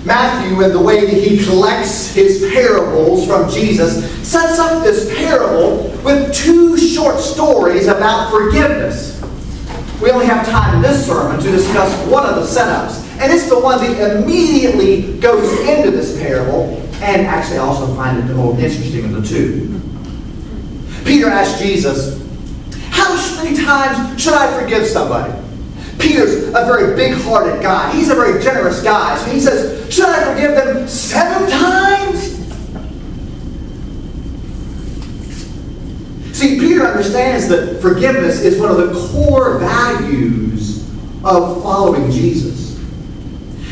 Matthew, and the way that he collects his parables from Jesus, sets up this parable with two short stories about forgiveness. We only have time in this sermon to discuss one of the setups, and it's the one that immediately goes into this parable, and actually I also find it the most interesting of the two. Peter asked Jesus, "How many times should I forgive somebody?" Peter's a very big-hearted guy. He's a very generous guy. So he says, "Should I forgive them 7 times?" See, Peter understands that forgiveness is one of the core values of following Jesus.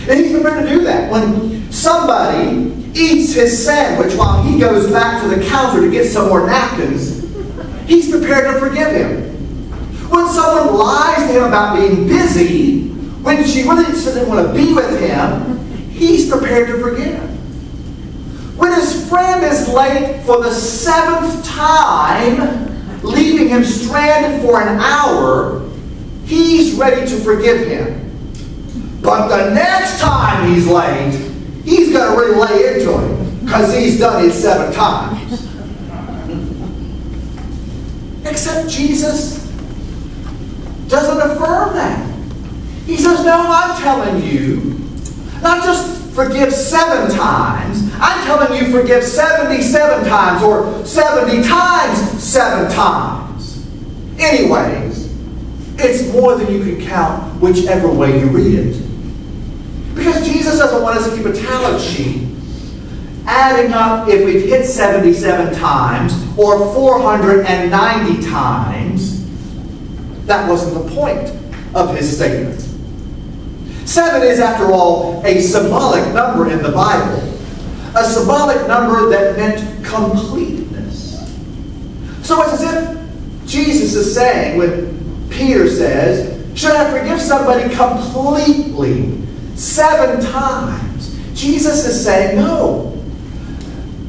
And he's prepared to do that. When somebody eats his sandwich while he goes back to the counter to get some more napkins, he's prepared to forgive him. When someone lies to him about being busy, when she really doesn't want to be with him, he's prepared to forgive. When his friend is late for the 7th time, leaving him stranded for an hour, he's ready to forgive him. But the next time he's late, he's going to really lay into him because he's done it 7 times. Except Jesus doesn't affirm that. He says, "No, I'm telling you, not just forgive 7 times. I'm telling you forgive 77 times or 70 times 7 times. Anyways, it's more than you can count whichever way you read it. Because Jesus doesn't want us to keep a talent sheet adding up if we've hit 77 times or 490 times. That wasn't the point of his statement. 7 is, after all, a symbolic number in the Bible. A symbolic number that meant completeness. So it's as if Jesus is saying, when Peter says, "Should I forgive somebody completely 7 times?" Jesus is saying, no.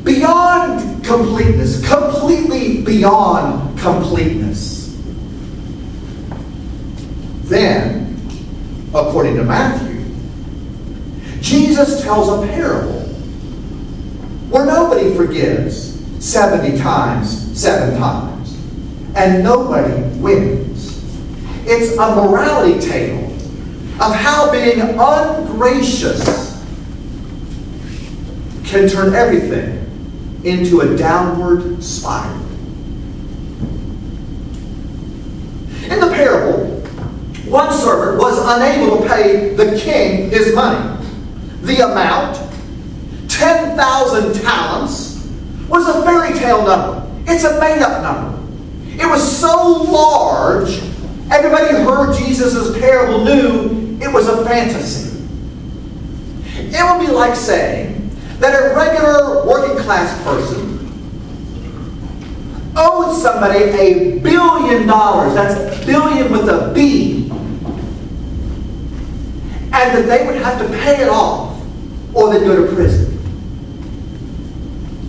Beyond completeness. Completely beyond completeness. Then, according to Matthew, Jesus tells a parable where nobody forgives 70 times, 7 times, and nobody wins. It's a morality tale of how being ungracious can turn everything into a downward spiral. In the parable, one servant was unable to pay the king his money. The amount, 10,000 talents, was a fairy tale number. It's a made-up number. It was so large, everybody who heard Jesus' parable knew it was a fantasy. It would be like saying that a regular working-class person owed somebody $1 billion. That's a billion with a B. And that they would have to pay it off or they'd go to prison.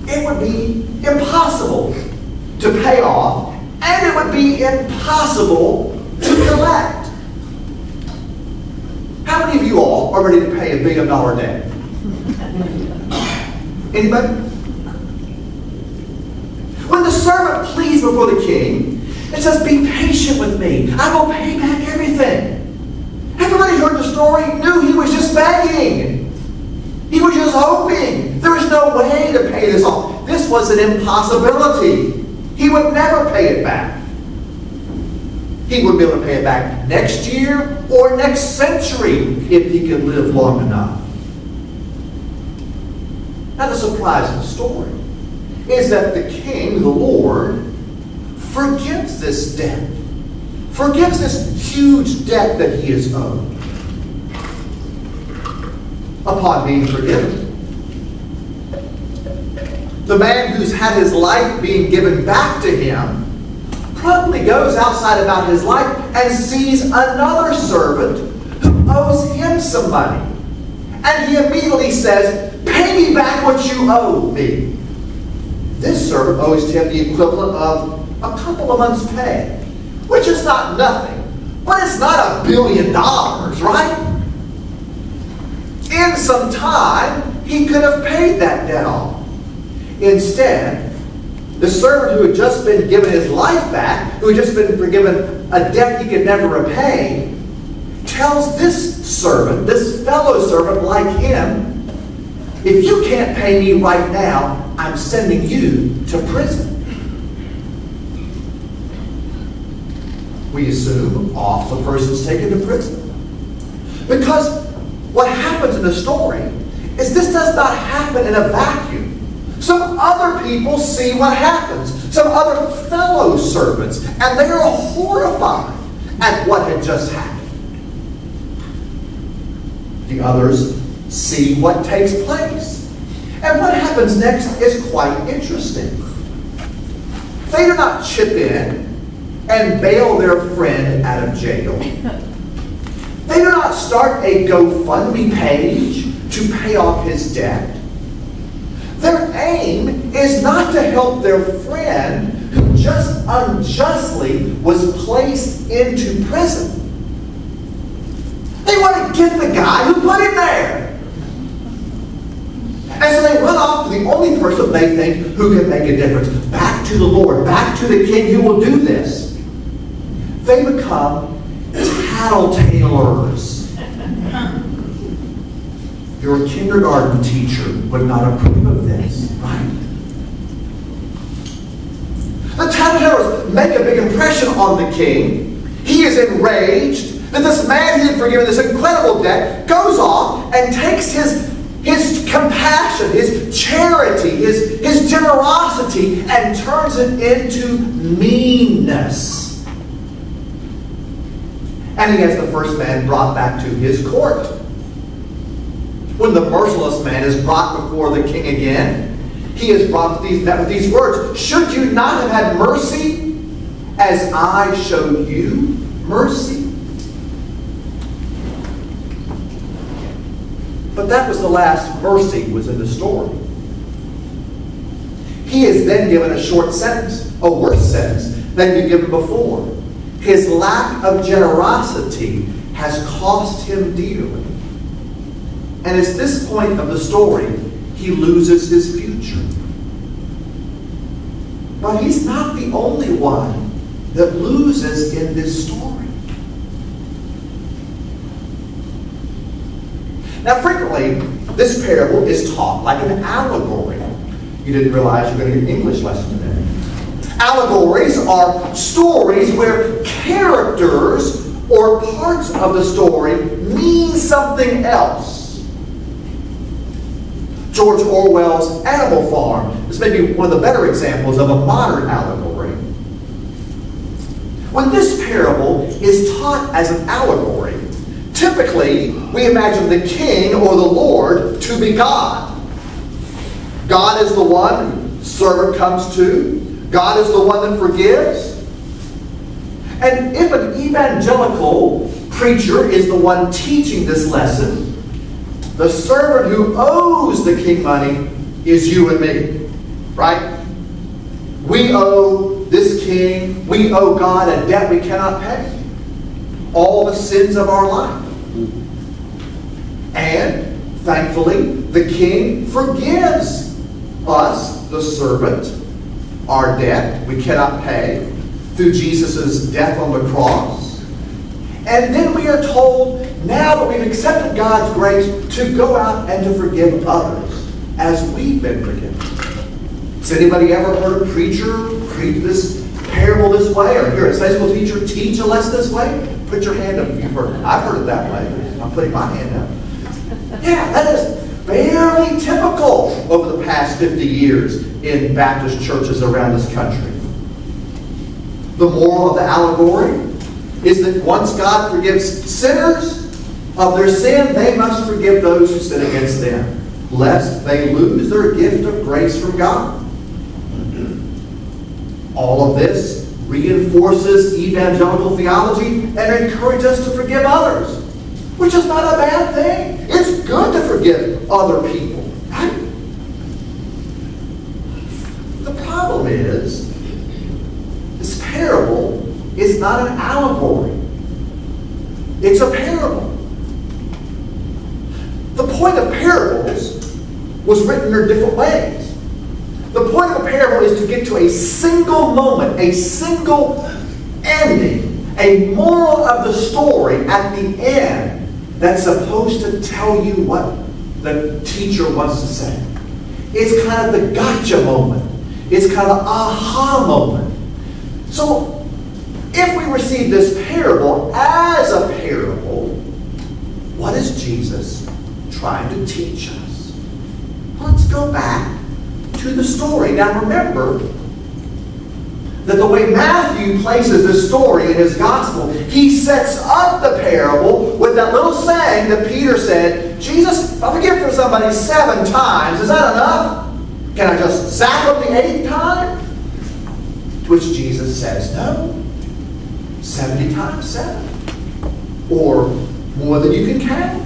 It would be impossible to pay off, and it would be impossible to collect. How many of you all are ready to pay $1 billion debt? Anybody? When the servant pleads before the king, it says, "Be patient with me. I will pay back everything." Everybody heard the story, knew he was just begging. He was just hoping. There was no way to pay this off. This was an impossibility. He would never pay it back. He would be able to pay it back next year or next century if he could live long enough. Now the surprise of the story is that the king, the Lord, forgives this debt. Forgives this huge debt that he is owed. Upon being forgiven, the man who's had his life being given back to him promptly goes outside about his life and sees another servant who owes him some money. And he immediately says, "Pay me back what you owe me." This servant owes him the equivalent of a couple of months' pay, which is not nothing, but it's not $1 billion, right? in some time, he could have paid that debt off. Instead, the servant who had just been given his life back, who had just been forgiven a debt he could never repay, tells this servant, this fellow servant like him, if you can't pay me right now, I'm sending you to prison. We assume off the person's taken to prison. Because what happens in the story is this does not happen in a vacuum. Some other people see what happens. Some other fellow servants. And they are horrified at what had just happened. The others see what takes place. And what happens next is quite interesting. They do not chip in and bail their friend out of jail. They do not start a GoFundMe page to pay off his debt. Their aim is not to help their friend who just unjustly was placed into prison. They want to get the guy who put him there. And so they run off to the only person they think who can make a difference. Back to the Lord, back to the King who will do this. They become tattletalers. Your kindergarten teacher would not approve of this, right? The tattletalers make a big impression on the king. He is enraged that this man he had forgiven this incredible debt goes off and takes his compassion, his charity, his generosity, and turns it into meanness. And he has the first man brought back to his court. When the merciless man is brought before the king again, he is met with these words, should you not have had mercy as I showed you mercy? But that was the last mercy was in the story. He is then given a short sentence, a worse sentence than he'd given before. His lack of generosity has cost him dearly. And at this point of the story, he loses his future. But he's not the only one that loses in this story. Now, frequently, this parable is taught like an allegory. You didn't realize you're going to get an English lesson today. Allegories are stories where characters or parts of the story mean something else. George Orwell's Animal Farm. This may be one of the better examples of a modern allegory. When this parable is taught as an allegory, typically we imagine the king or the Lord to be God. God is the one the servant comes to. God is the one that forgives. And if an evangelical preacher is the one teaching this lesson, the servant who owes the king money is you and me, right? We owe this king, we owe God a debt we cannot pay. All the sins of our life. And, thankfully, the king forgives us, the servant, our debt we cannot pay through Jesus' death on the cross. And then we are told, now that we've accepted God's grace, to go out and to forgive others as we've been forgiven. Has anybody ever heard a preacher preach this parable this way? Or hear a Sunday school teacher teach a lesson this way? Put your hand up if you've heard it. I've heard it that way. I'm putting my hand up. Yeah, that is fairly typical over the past 50 years in Baptist churches around this country. The moral of the allegory is that once God forgives sinners of their sin, they must forgive those who sin against them, lest they lose their gift of grace from God. All of this reinforces evangelical theology and encourages us to forgive others, which is not a bad thing. It's good to forgive other people, right? The problem is, this parable is not an allegory. It's a parable. The point of parables was written in different ways. The point of a parable is to get to a single moment, a single ending, a moral of the story at the end that's supposed to tell you what the teacher wants to say. It's kind of the gotcha moment. It's kind of the aha moment. So, if we receive this parable as a parable, what is Jesus trying to teach us? Let's go back to the story. Now remember that the way Matthew places this story in his gospel, he sets up the parable with that little saying that Peter said, Jesus, if I forgive for somebody 7 times, is that enough? Can I just zap them the 8th time? To which Jesus says, no. 70 times 7. Or more than you can count.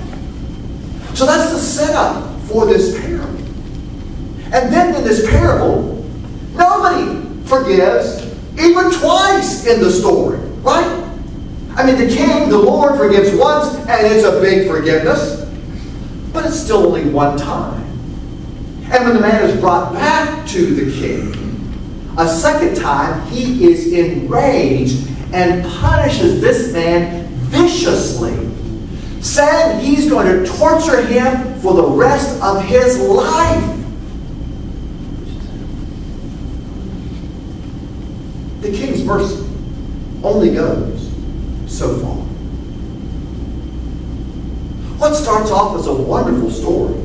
So that's the setup for this parable. And then in this parable, nobody forgives even twice in the story, right? I mean, the king, the Lord, forgives once, and it's a big forgiveness. But it's still only one time. And when the man is brought back to the king, a second time, he is enraged and punishes this man viciously, saying he's going to torture him for the rest of his life. The king's mercy only goes so far. What starts off as a wonderful story,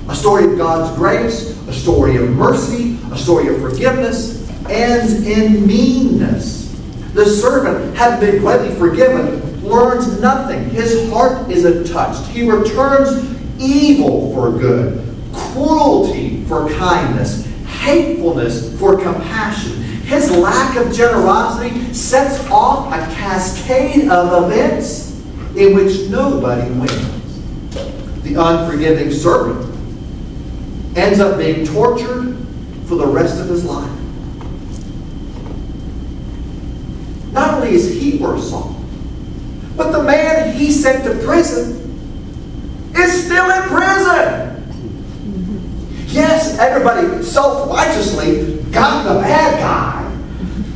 a story of God's grace, a story of mercy, a story of forgiveness, ends in meanness. The servant, having been greatly forgiven, learns nothing. His heart is untouched. He returns evil for good, cruelty for kindness, hatefulness for compassion. His lack of generosity sets off a cascade of events in which nobody wins. The unforgiving servant ends up being tortured for the rest of his life. Not only is he worse off, but the man he sent to prison is still in prison. Yes, everybody self-righteously got the bad guy,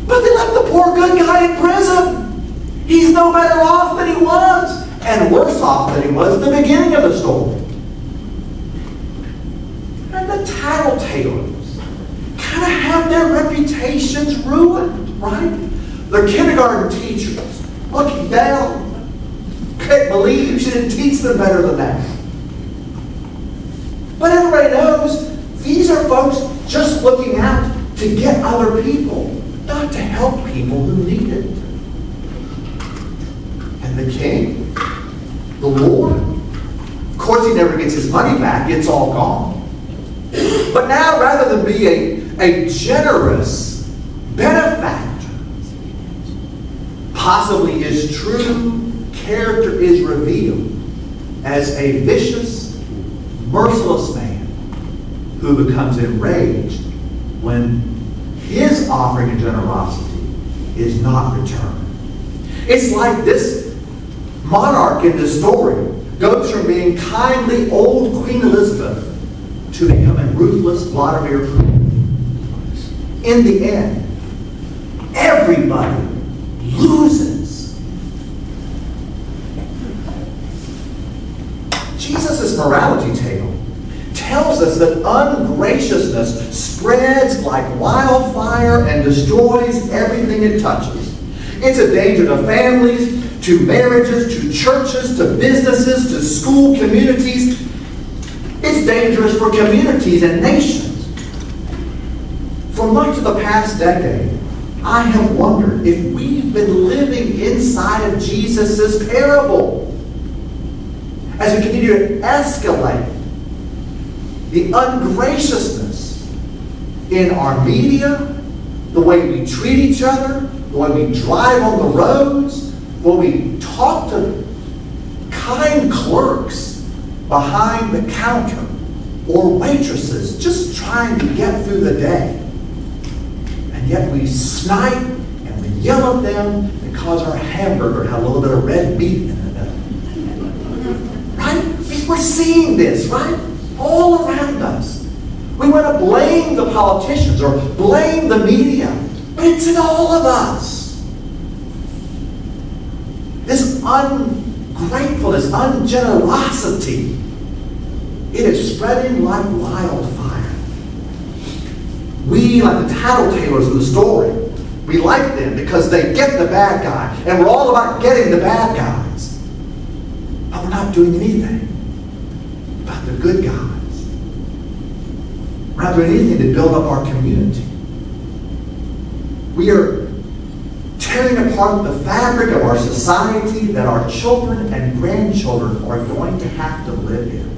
but they left the poor good guy in prison. He's no better off than he was, and worse off than he was at the beginning of the story. And the tattletales kind of have their reputations ruined, right? They're kindergarten teachers looking down. Can't believe you didn't teach them better than that. But everybody knows these are folks just looking out to get other people, not to help people who need it. And the king, the Lord, of course he never gets his money back. It's all gone. But now, rather than be a generous benefactor, possibly his true character is revealed as a vicious, merciless man who becomes enraged when his offering of generosity is not returned. It's like this monarch in this story goes from being kindly old Queen Elizabeth to becoming ruthless Vladimir Putin. In the end, everybody loses. Jesus' morality tale tells us that ungraciousness spreads like wildfire and destroys everything it touches. It's a danger to families, to marriages, to churches, to businesses, to school communities. It's dangerous for communities and nations. For much of the past decade, I have wondered if we've been living inside of Jesus' parable. As we continue to escalate the ungraciousness in our media, the way we treat each other, the way we drive on the roads, when we talk to kind clerks behind the counter or waitresses just trying to get through the day. And yet we snipe and we yell at them because our hamburger had a little bit of red meat in it. Right? We're seeing this, right? All around us. We want to blame the politicians or blame the media, but it's in all of us. This ungratefulness, ungenerosity, it is spreading like wildfire. We, like the tattletales of the story, we like them because they get the bad guy, and we're all about getting the bad guys. But we're not doing anything about the good guys. We're not doing anything to build up our community. We are tearing apart the fabric of our society that our children and grandchildren are going to have to live in.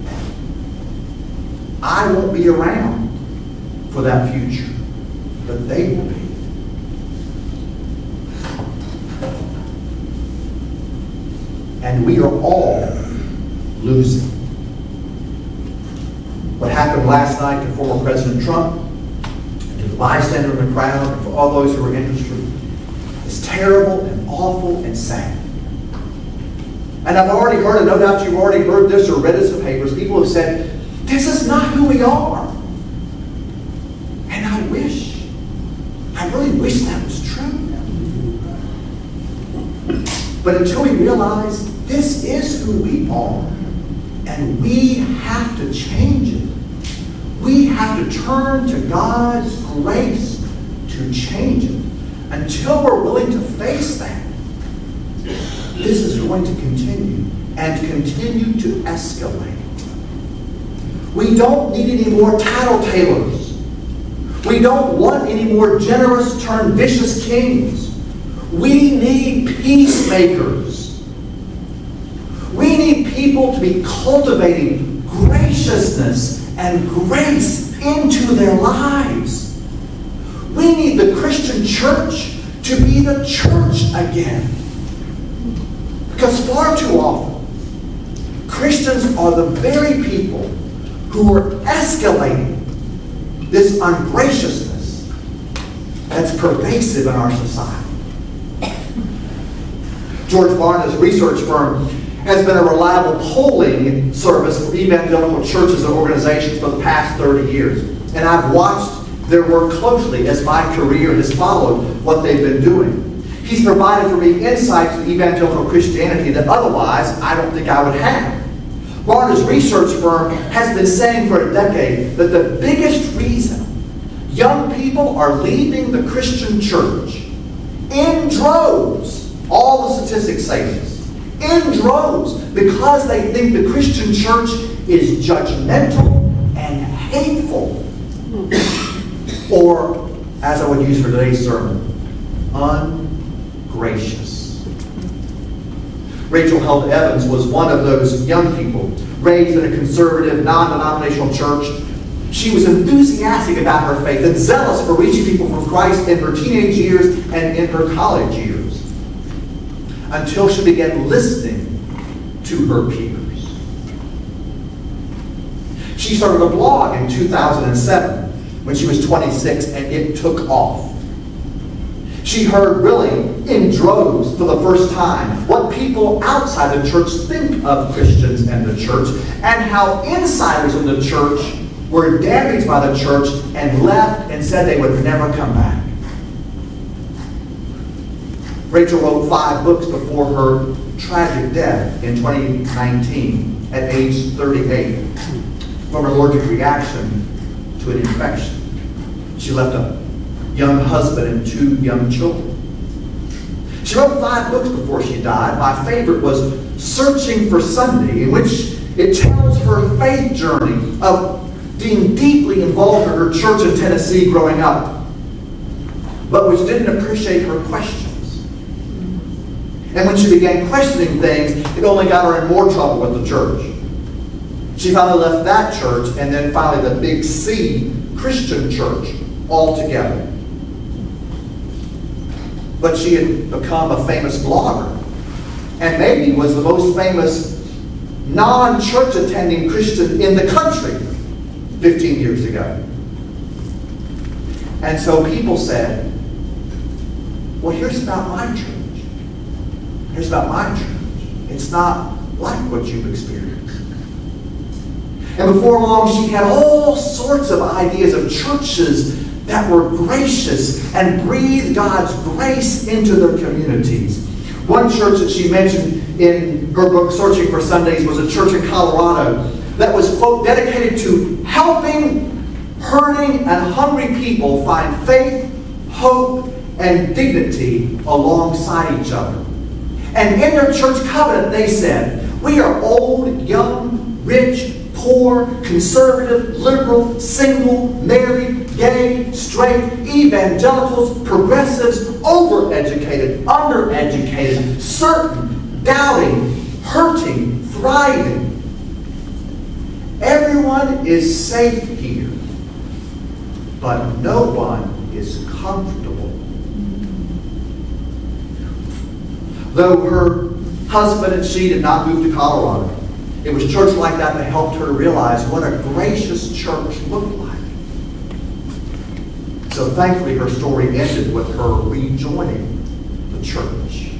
I won't be around for that future, but they will be. And we are all losing. What happened last night to former President Trump, and to the bystander in the crowd, and for all those who were interested, is terrible and awful and sad. And I've already heard, and no doubt you've already heard this or read this in papers, people have said, this is not who we are. And I really wish that was true. But until we realize this is who we are, and we have to change it. We have to turn to God's grace to change it. Until we're willing to face that, this is going to continue and continue to escalate. We don't need any more tattletalers. We don't want any more generous turned vicious kings. We need peacemakers. We need people to be cultivating graciousness and grace into their lives. We need the Christian church to be the church again. Because far too often, Christians are the very people who are escalating this ungraciousness that's pervasive in our society. George Barna's research firm has been a reliable polling service for evangelical churches and organizations for the past 30 years. And I've watched their work closely as my career has followed what they've been doing. He's provided for me insights to evangelical Christianity that otherwise I don't think I would have. Barna's research firm has been saying for a decade that the biggest reason young people are leaving the Christian church in droves, all the statistics say this, in droves, because they think the Christian church is judgmental and hateful. Or, as I would use for today's sermon, ungracious. Rachel Held Evans was one of those young people raised in a conservative, non-denominational church. She was enthusiastic about her faith and zealous for reaching people for Christ in her teenage years and in her college years, until she began listening to her peers. She started a blog in 2007 when she was 26, and it took off. She heard really in droves for the first time what people outside the church think of Christians and the church, and how insiders in the church were damaged by the church and left and said they would never come back. Rachel wrote 5 books before her tragic death in 2019 at age 38 from an allergic reaction to an infection. She left a young husband and 2 young children. She wrote 5 books before she died. My favorite was Searching for Sunday, in which it tells her faith journey of being deeply involved in her church in Tennessee growing up, but which didn't appreciate her questions. And when she began questioning things, it only got her in more trouble with the church. She finally left that church, and then finally the Big C Christian church altogether. But she had become a famous blogger, and maybe was the most famous non-church attending Christian in the country 15 years ago. And so people said, well, here's about my church. Here's about my church. It's not like what you've experienced. And before long, she had all sorts of ideas of churches that were gracious and breathed God's grace into their communities. One church that she mentioned in her book, Searching for Sundays, was a church in Colorado that was, quote, dedicated to helping hurting and hungry people find faith, hope, and dignity alongside each other. And in their church covenant, they said, we are old, young, rich, poor, conservative, liberal, single, married, gay, straight, evangelicals, progressives, overeducated, undereducated, certain, doubting, hurting, thriving. Everyone is safe here, but no one is comfortable. Though her husband and she did not move to Colorado, it was church like that that helped her to realize what a gracious church looked like. So thankfully her story ended with her rejoining the church.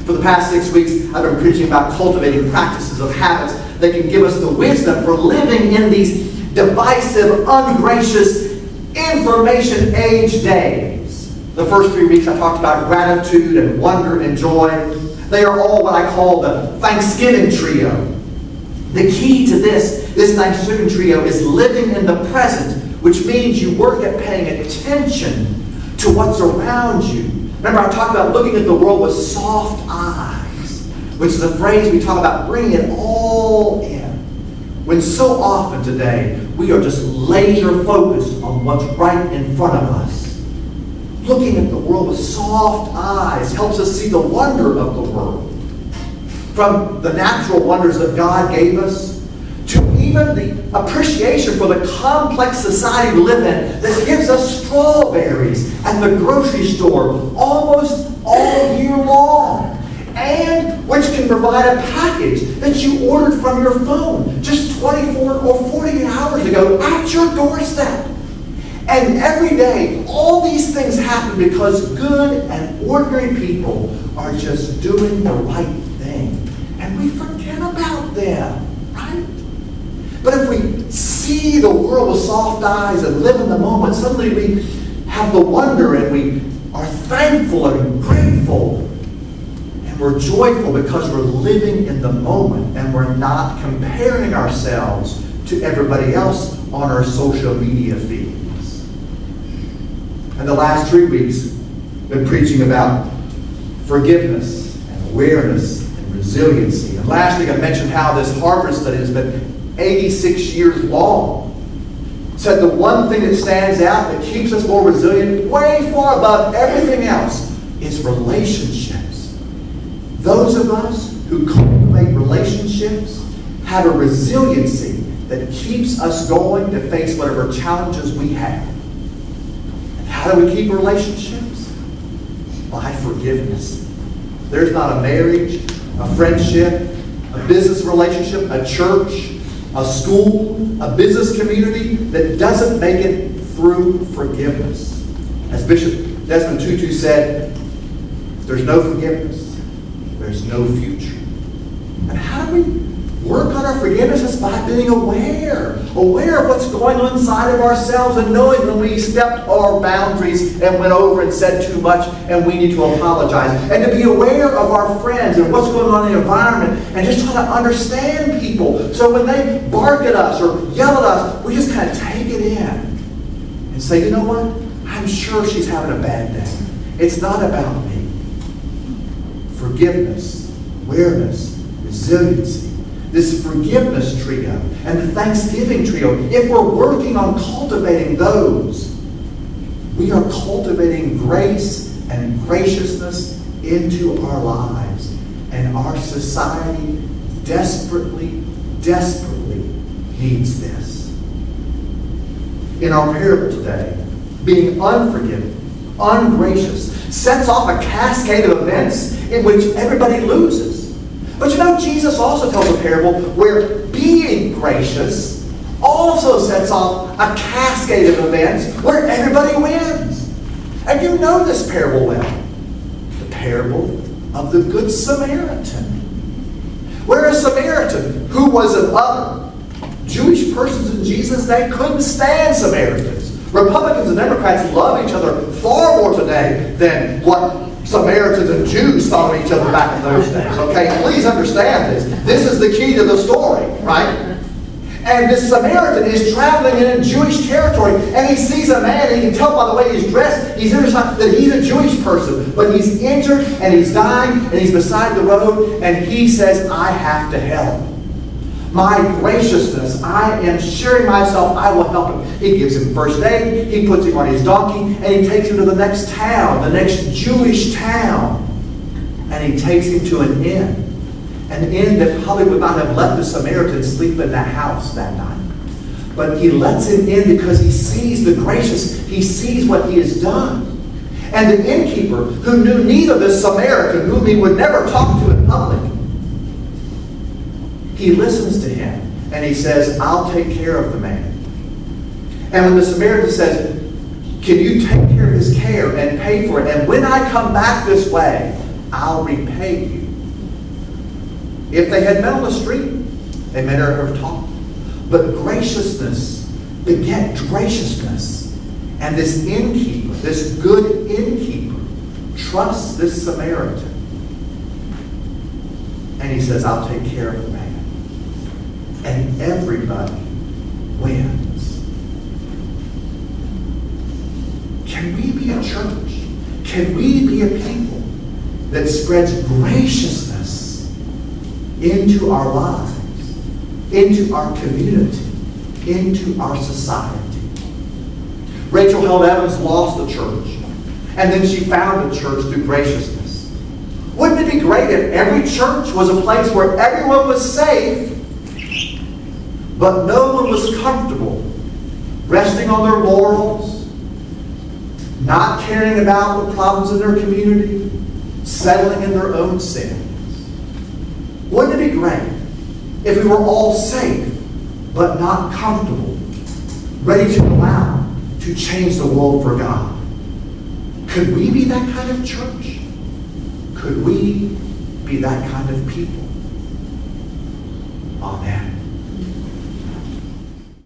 For the past 6 weeks, I've been preaching about cultivating practices of habits that can give us the wisdom for living in these divisive, ungracious, information age days. The first 3 weeks I talked about gratitude and wonder and joy. They are all what I call the Thanksgiving trio. The key to this Thanksgiving trio is living in the present, which means you work at paying attention to what's around you. Remember, I talked about looking at the world with soft eyes, which is a phrase we talk about bringing it all in. When so often today, we are just laser focused on what's right in front of us. Looking at the world with soft eyes helps us see the wonder of the world. From the natural wonders that God gave us, to even the appreciation for the complex society we live in that gives us strawberries at the grocery store almost all year long, and which can provide a package that you ordered from your phone just 24 or 48 hours ago at your doorstep. And every day, all these things happen because good and ordinary people are just doing the right thing. And we forget about them, right? But if we see the world with soft eyes and live in the moment, suddenly we have the wonder and we are thankful and grateful. And we're joyful because we're living in the moment and we're not comparing ourselves to everybody else on our social media feeds. And the last 3 weeks, I've been preaching about forgiveness and awareness and resiliency. And last week I mentioned how this Harvard study has been 86 years long. Said the one thing that stands out that keeps us more resilient, way far above everything else, is relationships. Those of us who cultivate relationships have a resiliency that keeps us going to face whatever challenges we have. How do we keep relationships? By forgiveness. There's not a marriage, a friendship, a business relationship, a church, a school, a business community that doesn't make it through forgiveness. As Bishop Desmond Tutu said, if there's no forgiveness, there's no future. And how do we work on our forgiveness? Is by being aware of what's going on inside of ourselves and knowing when we stepped our boundaries and went over and said too much and we need to apologize. And to be aware of our friends and what's going on in the environment and just try to understand people. So when they bark at us or yell at us, we just kind of take it in and say, you know what? I'm sure she's having a bad day. It's not about me. Forgiveness, awareness, resiliency. This forgiveness trio and the Thanksgiving trio, if we're working on cultivating those, we are cultivating grace and graciousness into our lives. And our society desperately, desperately needs this. In our parable today, being unforgiving, ungracious, sets off a cascade of events in which everybody loses. But you know, Jesus also tells a parable where being gracious also sets off a cascade of events where everybody wins. And you know this parable well. The parable of the Good Samaritan. Where a Samaritan, who was of other Jewish persons in Jesus' day, couldn't stand Samaritans. Republicans and Democrats love each other far more today than what Samaritans and Jews thought of each other back in those days. Okay, please understand this. This is the key to the story, right? And this Samaritan is traveling in Jewish territory, and he sees a man, and he can tell by the way he's dressed, he's that he's a Jewish person. But he's injured, and he's dying, and he's beside the road, and he says, I have to help. My graciousness, I am sharing myself, I will help him. He gives him first aid, he puts him on his donkey, and he takes him to the next town, the next Jewish town. And he takes him to an inn. An inn that probably would not have let the Samaritan sleep in that house that night. But he lets him in because he sees the gracious, he sees what he has done. And the innkeeper, who knew neither the Samaritan, whom he would never talk to in public, he listens to him and he says, I'll take care of the man. And when the Samaritan says, can you take care of his care and pay for it? And when I come back this way, I'll repay you. If they had met on the street, they may never have talked. But graciousness beget graciousness. And this innkeeper, this good innkeeper, trusts this Samaritan. And he says, I'll take care of the man. And everybody wins. Can we be a church? Can we be a people that spreads graciousness into our lives, into our community, into our society? Rachel Held Evans lost the church, and then she found a church through graciousness. Wouldn't it be great if every church was a place where everyone was safe, but no one was comfortable, resting on their laurels, not caring about the problems in their community, settling in their own sins? Wouldn't it be great if we were all safe, but not comfortable, ready to go out to change the world for God? Could we be that kind of church? Could we be that kind of people? Amen.